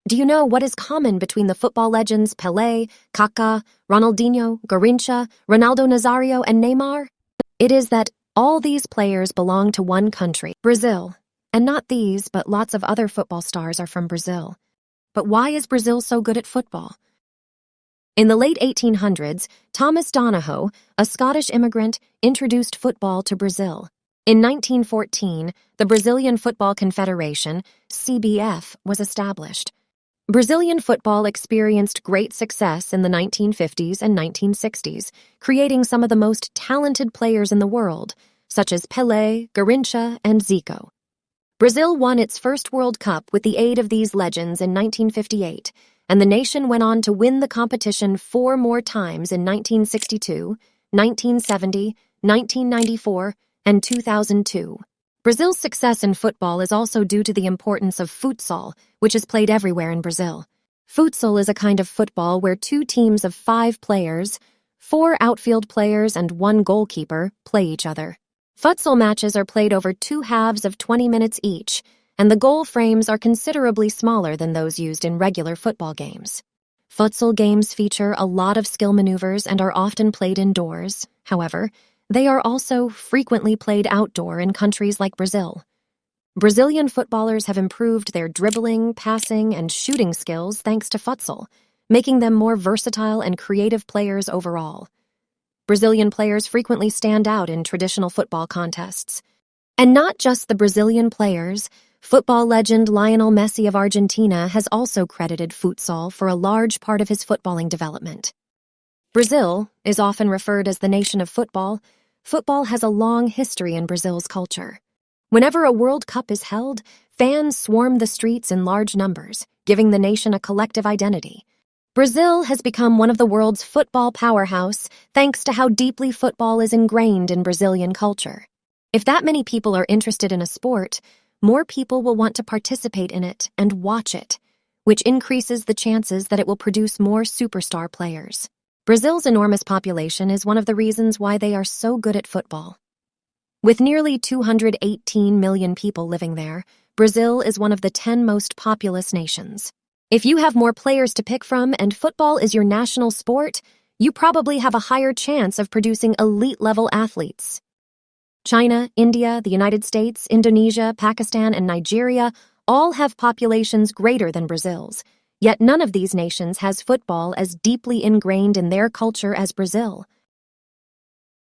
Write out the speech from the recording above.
Do you know what is common between the football legends Pelé, Kaká, Ronaldinho, Garrincha, Ronaldo Nazario, and Neymar? It is that all these players belong to one country, Brazil. And not these, but lots of other football stars are from Brazil. But why is Brazil so good at football? In the late 1800s, Thomas Donohoe, a Scottish immigrant, introduced football to Brazil. In 1914, the Brazilian Football Confederation, CBF, was established. Brazilian football experienced great success in the 1950s and 1960s, creating some of the most talented players in the world, such as Pelé, Garrincha, and Zico. Brazil won its first World Cup with the aid of these legends in 1958, and the nation went on to win the competition 4 more times in 1962, 1970, 1994, and 2002. Brazil's success in football is also due to the importance of futsal, which is played everywhere in Brazil. Futsal is a kind of football where 2 teams of 5 players, 4 outfield players, and 1 goalkeeper play each other. Futsal matches are played over 2 halves of 20 minutes each, and the goal frames are considerably smaller than those used in regular football games. Futsal games feature a lot of skill maneuvers and are often played indoors. However, they are also frequently played outdoor in countries like Brazil. Brazilian footballers have improved their dribbling, passing, and shooting skills thanks to futsal, making them more versatile and creative players overall. Brazilian players frequently stand out in traditional football contests. And not just the Brazilian players, football legend Lionel Messi of Argentina has also credited futsal for a large part of his footballing development. Brazil is often referred as the nation of football. Football has a long history in Brazil's culture. Whenever a World Cup is held, fans swarm the streets in large numbers, giving the nation a collective identity. Brazil has become one of the world's football powerhouse thanks to how deeply football is ingrained in Brazilian culture. If that many people are interested in a sport, more people will want to participate in it and watch it, which increases the chances that it will produce more superstar players. Brazil's enormous population is one of the reasons why they are so good at football. With nearly 218 million people living there, Brazil is one of the 10 most populous nations. If you have more players to pick from and football is your national sport, you probably have a higher chance of producing elite-level athletes. China, India, the United States, Indonesia, Pakistan, and Nigeria all have populations greater than Brazil's. Yet none of these nations has football as deeply ingrained in their culture as Brazil.